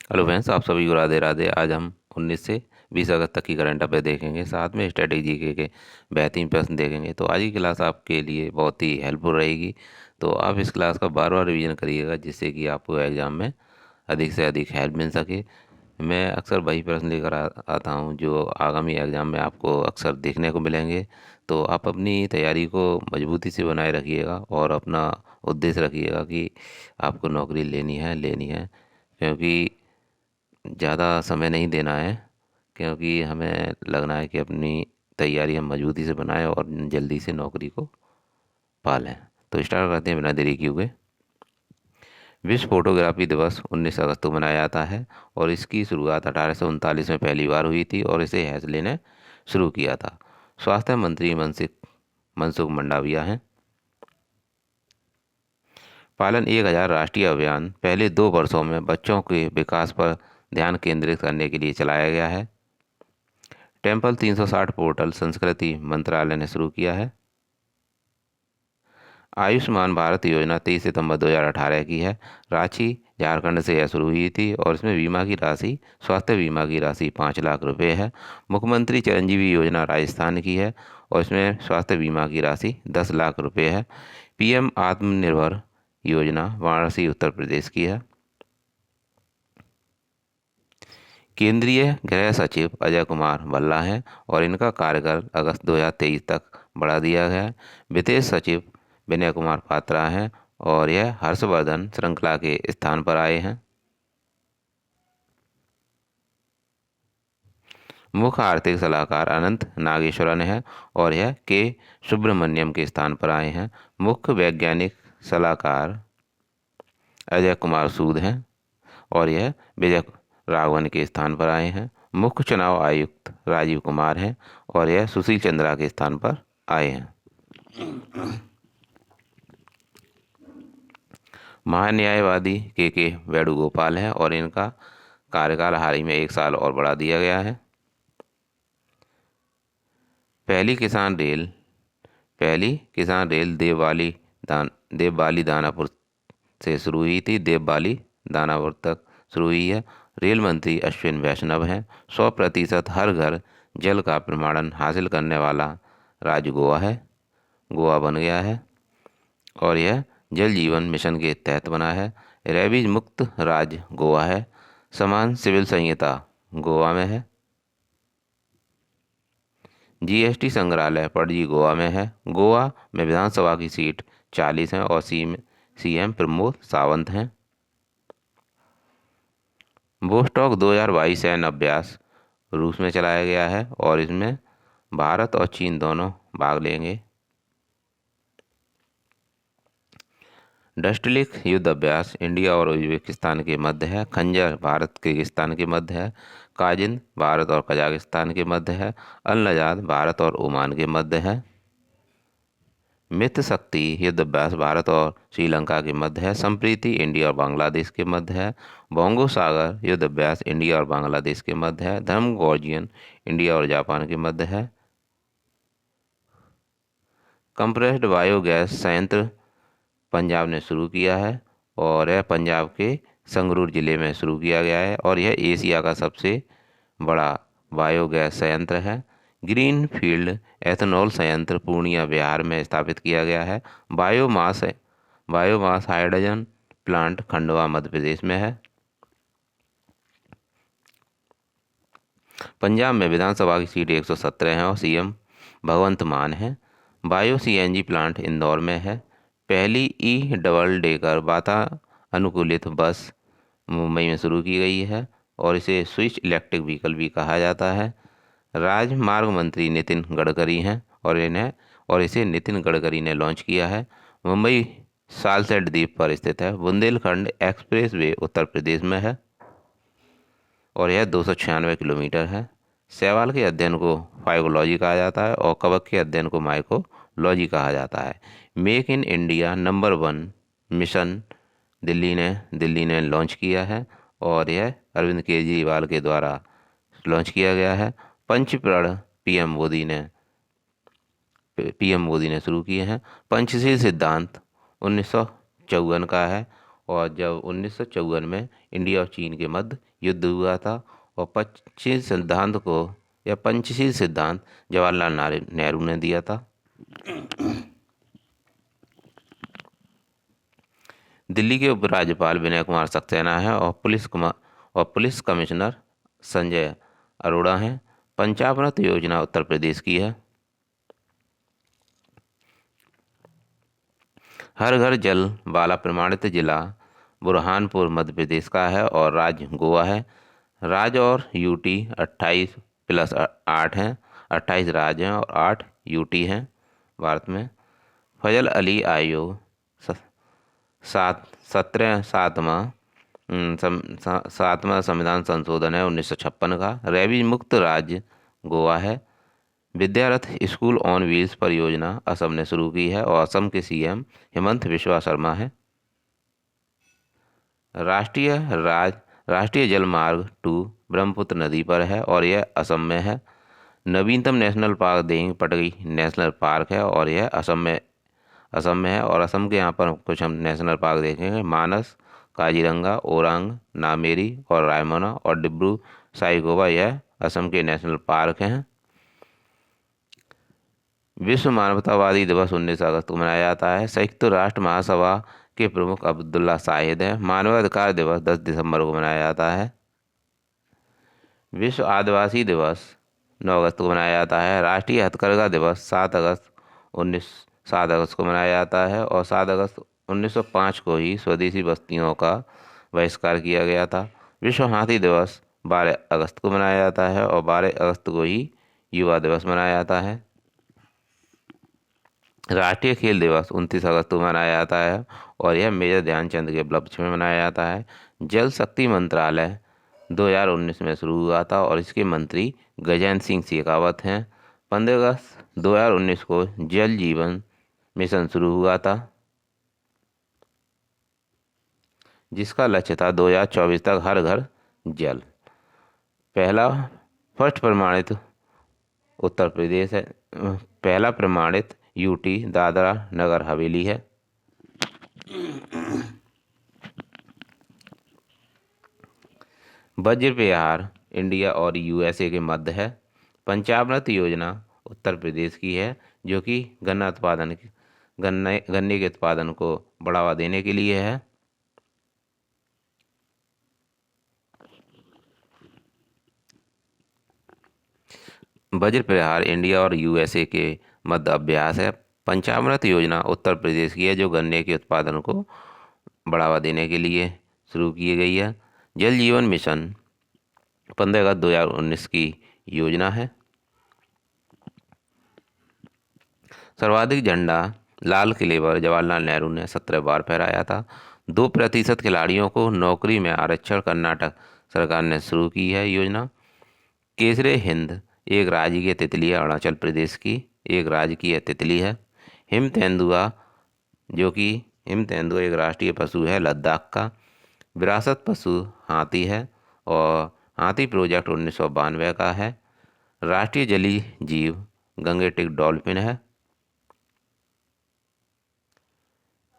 Hello friends, आप सभी को राधे राधे। आज हम 19 से 20 अगस्त तक की करंट अफेयर देखेंगे, साथ में स्ट्रेटेजी के बेहतरीन प्रश्न देखेंगे। तो आज की क्लास आपके लिए बहुत ही हेल्पफुल रहेगी। तो आप इस क्लास का बार बार रिवीजन करिएगा, जिससे कि आपको एग्ज़ाम में अधिक से अधिक हेल्प मिल सके। मैं अक्सर वही प्रश्न लेकर आता हूँ जो आगामी एग्ज़ाम में आपको अक्सर देखने को मिलेंगे। तो आप अपनी तैयारी को मजबूती से बनाए रखिएगा और अपना उद्देश्य रखिएगा कि आपको नौकरी लेनी है, क्योंकि ज़्यादा समय नहीं देना है। क्योंकि हमें लगना है कि अपनी तैयारी हम मजबूती से बनाएं और जल्दी से नौकरी को पा लें। तो स्टार्ट करते हैं बिना देरी किए हुए। विश्व फोटोग्राफी दिवस 19 अगस्त को मनाया जाता है और इसकी शुरुआत 1839 में पहली बार हुई थी और इसे हेसले ने शुरू किया था। स्वास्थ्य मंत्री मनसुख मंडाविया हैं। पालन 1000 राष्ट्रीय अभियान पहले 2 वर्षों में बच्चों के विकास पर ध्यान केंद्रित करने के लिए चलाया गया है। टेम्पल 360 पोर्टल संस्कृति मंत्रालय ने शुरू किया है। आयुष्मान भारत योजना 23 सितंबर 2018 की है। रांची झारखंड से यह शुरू हुई थी और इसमें बीमा की राशि, स्वास्थ्य बीमा की राशि 5 लाख रुपए है। मुख्यमंत्री चिरंजीवी योजना राजस्थान की है और इसमें स्वास्थ्य बीमा की राशि 10 लाख रुपए है। पीएम आत्मनिर्भर योजना वाराणसी उत्तर प्रदेश की है। केंद्रीय गृह सचिव अजय कुमार भल्ला हैं और इनका कार्यकाल अगस्त 2023 तक बढ़ा दिया गया है। विदेश सचिव विनय कुमार पात्रा हैं और यह हर्षवर्धन श्रृंखला के स्थान पर आए हैं। मुख्य आर्थिक सलाहकार अनंत नागेश्वरन है और यह के सुब्रमण्यम के स्थान पर आए हैं। मुख्य वैज्ञानिक सलाहकार अजय कुमार सूद हैं और यह विजय राघवन के स्थान पर आए हैं। मुख्य चुनाव आयुक्त राजीव कुमार हैं और यह सुशील चंद्रा के स्थान पर आए हैं। महान्यायवादी के वेणुगोपाल हैं और इनका कार्यकाल हाल ही में 1 साल और बढ़ा दिया गया है। पहली किसान रेल देवबाली दानापुर से शुरू हुई थी, देवबाली दानापुर तक शुरू हुई है। रेल मंत्री अश्विन वैष्णव हैं। 100% हर घर जल का प्रमाणन हासिल करने वाला राज्य गोवा है, गोवा बन गया है और यह जल जीवन मिशन के तहत बना है। रेबीज मुक्त राज्य गोवा है। समान सिविल संहिता गोवा में है। जीएसटी संग्रहालय पणजी गोवा में है। गोवा में विधानसभा की सीट 40 हैं और सीएम प्रमोद सावंत हैं। वोस्टॉक 2022 सैन्य अभ्यास रूस में चलाया गया है और इसमें भारत और चीन दोनों भाग लेंगे। डस्टलिक युद्ध अभ्यास इंडिया और उज्बेकिस्तान के मध्य है। खंजर भारत किर्गिस्तान के मध्य है। काजिन भारत और कजाकिस्तान के मध्य है। अल नजाद भारत और ओमान के मध्य है। मित्र शक्ति युद्ध अभ्यास भारत और श्रीलंका के मध्य है। संप्रीति इंडिया और बांग्लादेश के मध्य है। बोंगो सागर युद्ध अभ्यास इंडिया और बांग्लादेश के मध्य है। धर्म गॉर्जियन इंडिया और जापान के मध्य है। कंप्रेस्ड बायोगैस संयंत्र पंजाब ने शुरू किया है और यह पंजाब के संगरूर जिले में शुरू किया गया है और यह एशिया का सबसे बड़ा बायोगैस संयंत्र है। ग्रीन फील्ड एथेनॉल संयंत्र पूर्णिया बिहार में स्थापित किया गया है। Biomass hydrogen plant Khandwa Madhya Pradesh में है। पंजाब में विधानसभा की सीट 117 है और सीएम भगवंत मान है। बायो सीएनजी प्लांट इंदौर में है। पहली डबल डेकर वातानुकूलित बस मुंबई में शुरू की गई है और इसे स्विच इलेक्ट्रिक व्हीकल भी कहा जाता है। राजमार्ग मंत्री नितिन गडकरी हैं और इसे नितिन गडकरी ने लॉन्च किया है। मुंबई सालसेट द्वीप पर स्थित है। बुंदेलखंड एक्सप्रेस वे उत्तर प्रदेश में है और यह 296 किलोमीटर है। शैवाल के अध्ययन को फाइकोलॉजी कहा जाता है और कवक के अध्ययन को माइकोलॉजी कहा जाता है। Make in India number 1 mission Delhi ने लॉन्च किया है और यह अरविंद केजरीवाल के द्वारा लॉन्च किया गया है। पंचप्रण पीएम मोदी ने शुरू किए हैं। पंचशील सिद्धांत 1954 का है और जब 1954 में इंडिया और चीन के मध्य युद्ध हुआ था और पंचशील सिद्धांत को या पंचशील सिद्धांत जवाहरलाल नेहरू ने दिया था। दिल्ली के उपराज्यपाल विनय कुमार सक्सेना है और पुलिस कमिश्नर संजय अरोड़ा हैं। पंचामृत योजना उत्तर प्रदेश की है। हर घर जल वाला प्रमाणित जिला बुरहानपुर मध्य प्रदेश का है और राज्य गोवा है। राज्य और यूटी 28+8 हैं। 28 राज्य हैं और 8 यूटी हैं भारत में। फजल अली आयोग सातवां संविधान संशोधन है 1956 का। रैबीज मुक्त राज्य गोवा है। विद्यारथ स्कूल ऑन व्हील्स परियोजना असम ने शुरू की है और असम के सीएम हेमंत बिस्वा शर्मा है। राष्ट्रीय जल मार्ग 2 ब्रह्मपुत्र नदी पर है और यह असम में है। नवीनतम नेशनल पार्क देंग पटगी नेशनल पार्क है और यह असम में है। और असम के यहाँ पर कुछ हम नेशनल पार्क देखेंगे। मानस, काजीरंगा, ओरांग, नामेरी और रायमोना और डिब्रू साइखोवा यह असम के नेशनल पार्क हैं। विश्व मानवतावादी दिवस 19 अगस्त को मनाया जाता है। संयुक्त राष्ट्र महासभा के प्रमुख अब्दुल्ला शाहिद हैं। मानवाधिकार दिवस 10 दिसंबर को मनाया जाता है। विश्व आदिवासी दिवस 9 अगस्त को मनाया जाता है। राष्ट्रीय हथकरघा दिवस 7 अगस्त को मनाया जाता है और 7 अगस्त 1905 को ही स्वदेशी बस्तियों का बहिष्कार किया गया था। विश्व हाथी दिवस 12 अगस्त को मनाया जाता है और 12 अगस्त को ही युवा दिवस मनाया जाता है। राष्ट्रीय खेल दिवस 29 अगस्त को मनाया जाता है और यह मेजर ध्यानचंद के उपलक्ष्य में मनाया जाता है। जल शक्ति मंत्रालय 2019 में शुरू हुआ था और इसके मंत्री गजेंद्र सिंह शेखावत हैं। 15 अगस्त 2019 को जल जीवन मिशन शुरू हुआ था, जिसका लक्ष्य था 2024 तक हर घर जल। फर्स्ट प्रमाणित उत्तर प्रदेश है। पहला प्रमाणित यूटी दादरा नगर हवेली है। वज्र विहार इंडिया और यूएसए के मध्य है। पंचामृत योजना उत्तर प्रदेश की है जो कि गन्ने के उत्पादन को बढ़ावा देने के लिए है। वज्र विहार इंडिया और यूएसए के मध्य अभ्यास है। पंचामृत योजना उत्तर प्रदेश की है जो गन्ने के उत्पादन को बढ़ावा देने के लिए शुरू की गई है। जल जीवन मिशन 15 अगस्त 2019 की योजना है। सर्वाधिक झंडा लाल किले पर जवाहरलाल नेहरू ने 17 बार फहराया था। 2% खिलाड़ियों को नौकरी में आरक्षण कर्नाटक सरकार ने शुरू की है योजना। केसरे हिंद एक राजकीय तितली है अरुणाचल प्रदेश की, एक राजकीय तितली है। हिम तेंदुआ एक राष्ट्रीय पशु है लद्दाख का। विरासत पशु हाथी है और हाथी प्रोजेक्ट 1992 का है। राष्ट्रीय जलीय जीव गंगेटिक डॉल्फिन है।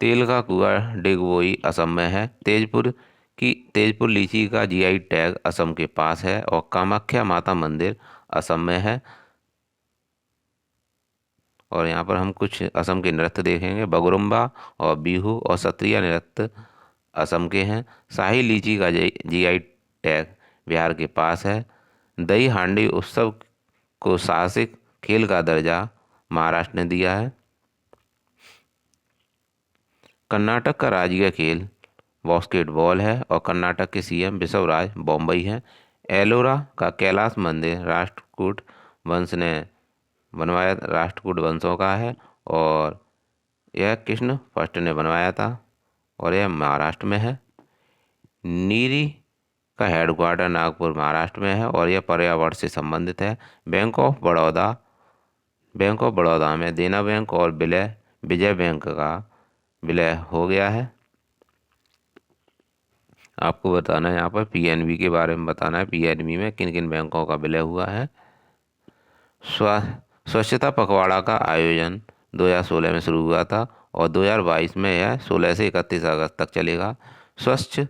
तेल का कुआं डिगबोई असम में है। तेजपुर लीची का जीआई टैग असम के पास है और कामाख्या माता मंदिर असम में है। और यहाँ पर हम कुछ असम के नृत्य देखेंगे। बगुरुम्बा और बिहू और सत्रिया नृत्य असम के हैं। शाही लीची का जीआई टैग बिहार के पास है। दही हांडी उत्सव को साहसिक खेल का दर्जा महाराष्ट्र ने दिया है। कर्नाटक का राजकीय खेल बास्केटबॉल है और कर्नाटक के सीएम बिसवराज बॉम्बई हैं। एलोरा का कैलाश मंदिर राष्ट्रकूट वंशों का है और यह कृष्ण फर्स्ट ने बनवाया था और यह महाराष्ट्र में है। नीरी का हेडक्वार्टर नागपुर महाराष्ट्र में है और यह पर्यावरण से संबंधित है। बैंक ऑफ बड़ौदा में देना बैंक और विजय बैंक का विलय हो गया है। आपको बताना है यहाँ पर पीएनबी के बारे में बताना है। पीएनबी में किन किन बैंकों का विलय हुआ है। स्वच्छता पखवाड़ा का आयोजन 2016 में शुरू हुआ था और 2022 में यह 16 से 31 अगस्त तक चलेगा। स्वच्छ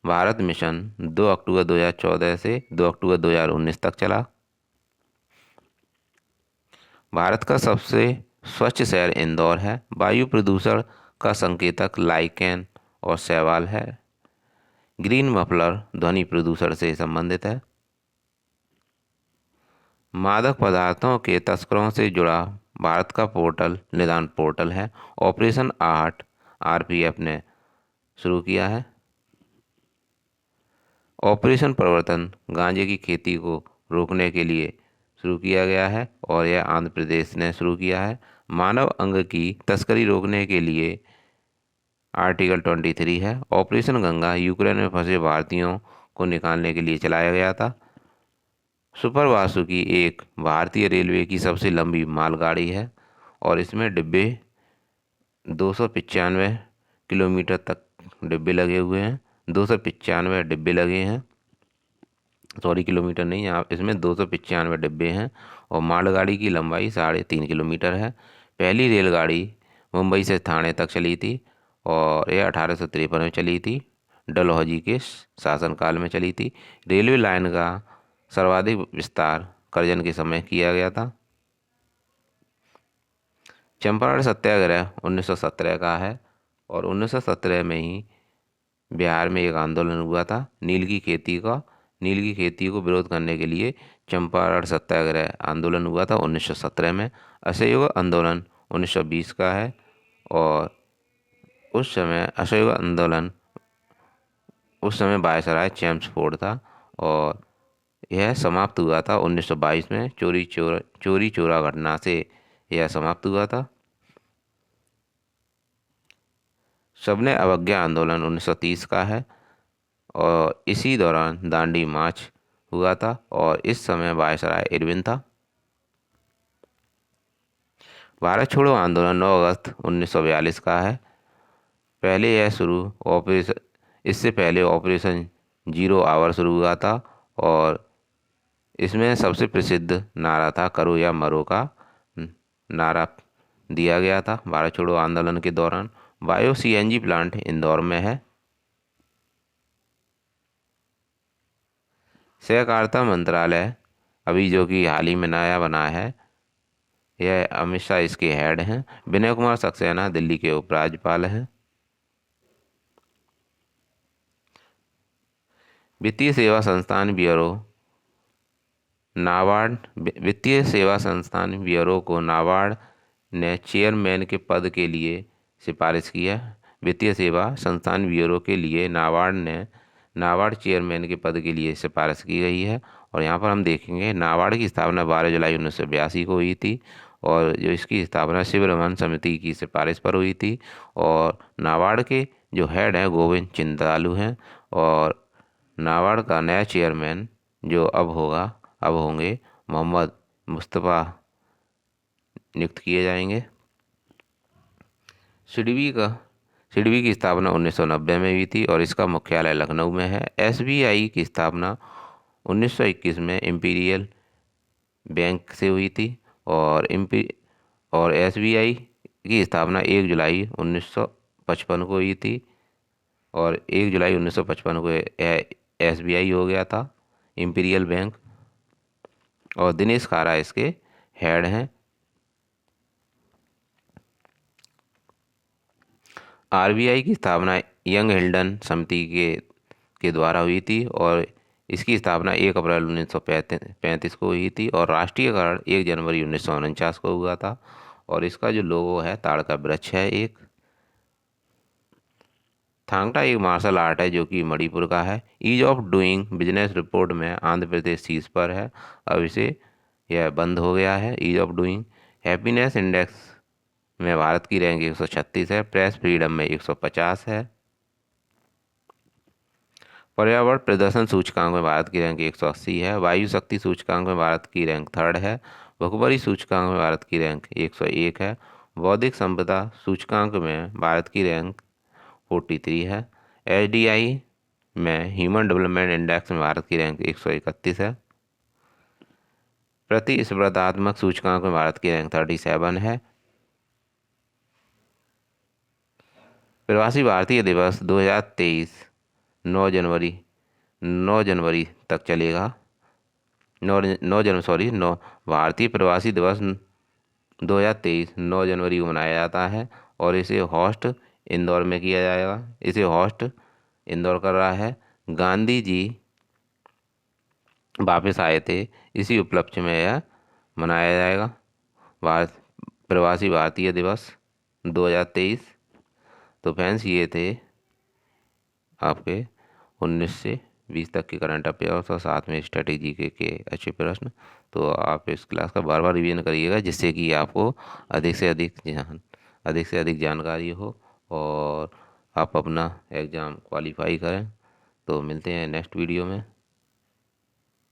भारत मिशन 2 अक्टूबर 2014 से 2 अक्टूबर 2019 तक चला। भारत का सबसे स्वच्छ शहर इंदौर है। वायु प्रदूषण का संकेतक लाइकेन और शैवाल है। ग्रीन मफलर ध्वनि प्रदूषण से संबंधित है। मादक पदार्थों के तस्करों से जुड़ा भारत का पोर्टल निदान पोर्टल है। ऑपरेशन 8 आरपीएफ ने शुरू किया है। ऑपरेशन प्रवर्तन गांजे की खेती को रोकने के लिए शुरू किया गया है और यह आंध्र प्रदेश ने शुरू किया है। मानव अंग की तस्करी रोकने के लिए आर्टिकल 23 है। ऑपरेशन गंगा यूक्रेन में फंसे भारतीयों को निकालने के लिए चलाया गया था। सुपर वासुकी एक भारतीय रेलवे की सबसे लंबी मालगाड़ी है और इसमें डिब्बे 295 किलोमीटर तक डिब्बे लगे हुए हैं। 295 डिब्बे लगे हैं, सॉरी किलोमीटर नहीं, यहाँ इसमें 295 डिब्बे हैं और मालगाड़ी की लंबाई 3.5 किलोमीटर है। पहली रेलगाड़ी मुंबई से थाने तक चली थी और यह 1853 में चली थी। डलहौजी के शासनकाल में चली थी। रेलवे लाइन का सर्वाधिक विस्तार करजन के समय किया गया था। चंपारण सत्याग्रह 1917 का है और 1917 में ही बिहार में एक आंदोलन हुआ था नील की खेती को विरोध करने के लिए चंपारण सत्याग्रह आंदोलन हुआ था 1917 में। असहयोग आंदोलन 1920 का है और उस समय वायसराय चेम्सफोर्ड था और यह समाप्त हुआ था 1922 में। चोरी चोरा घटना से यह समाप्त हुआ था। सबने अवज्ञा आंदोलन 1930 का है और इसी दौरान दांडी मार्च हुआ था और इस समय वायसराय इरविन था। भारत छोड़ो आंदोलन 9 अगस्त 1942 का है। इससे पहले ऑपरेशन जीरो आवर शुरू हुआ था और इसमें सबसे प्रसिद्ध नारा था करो या मरो का नारा दिया गया था भारत छोड़ो आंदोलन के दौरान। बायो सीएनजी प्लांट इंदौर में है। सहकारिता मंत्रालय अभी जो कि हाल ही में नया बना है, यह अमित शाह इसके हेड हैं। विनय कुमार सक्सेना दिल्ली के उपराज्यपाल हैं। वित्तीय सेवा संस्थान ब्यूरो को नाबार्ड ने चेयरमैन के पद के लिए सिफारिश की है। वित्तीय सेवा संस्थान ब्यूरो के लिए नाबार्ड चेयरमैन के पद के लिए सिफारिश की गई है। और यहाँ पर हम देखेंगे नाबार्ड की स्थापना 12 जुलाई 1982 को हुई थी और जो इसकी स्थापना शिवरमन समिति की सिफारिश पर हुई थी। और नाबार्ड के जो हेड हैं गोविंद चिंतालू हैं और नाबार्ड का नया चेयरमैन जो अब होंगे मोहम्मद मुस्तफ़ा नियुक्त किए जाएंगे। सिडबी की स्थापना 1990 में हुई थी और इसका मुख्यालय लखनऊ में है। एसबीआई की स्थापना 1921 में इंपीरियल बैंक से हुई थी और एसबीआई की स्थापना 1 जुलाई 1955 को हुई थी और 1 जुलाई 1955 को एसबीआई हो गया था इंपीरियल बैंक और दिनेश खारा इसके हेड हैं। आरबीआई की स्थापना यंग हिल्डन समिति के द्वारा हुई थी और इसकी स्थापना 1 अप्रैल 1935 को हुई थी और राष्ट्रीयकरण 1 जनवरी 1949 को हुआ था। और इसका जो लोगो है ताड़ का वृक्ष है एक। थांगटा एक मार्शल आर्ट है जो कि मणिपुर का है। Ease of doing business report में आंध्र प्रदेश शीर्ष पर है। अब यह बंद हो गया है ease of doing. Happiness index में भारत की रैंक 136 है। प्रेस फ्रीडम में 150 है। पर्यावरण प्रदर्शन सूचकांक में भारत की रैंक 180 है। वायु शक्ति सूचकांक में भारत की रैंक 3rd है। भुखमरी सूचकांक में भारत की रैंक 101 है। बौद्धिक संपदा सूचकांक में भारत की रैंक 43 है। एचडीआई में ह्यूमन डेवलपमेंट इंडेक्स में भारत की रैंक 131 है। प्रतिस्पर्धात्मक सूचकांक में भारत की रैंक 37 है। प्रवासी भारतीय दिवस 2023 9 जनवरी 9 जनवरी तक चलेगा। 9 भारतीय प्रवासी दिवस 2023 9 जनवरी को मनाया जाता है और इसे होस्ट इंदौर में किया जाएगा। इसे होस्ट इंदौर कर रहा है। गांधी जी वापस आए थे, इसी उपलक्ष्य में यह मनाया जाएगा भारत प्रवासी भारतीय दिवस 2023। तो फ्रेंड्स, ये थे आपके 19 से 20 तक के करंट अफेयर्स और साथ में स्ट्रेटेजी के अच्छे प्रश्न। तो आप इस क्लास का बार बार रिवीजन करिएगा, जिससे कि आपको अधिक से अधिक जानकारी हो और आप अपना एग्ज़ाम क्वालिफाई करें। तो मिलते हैं नेक्स्ट वीडियो में।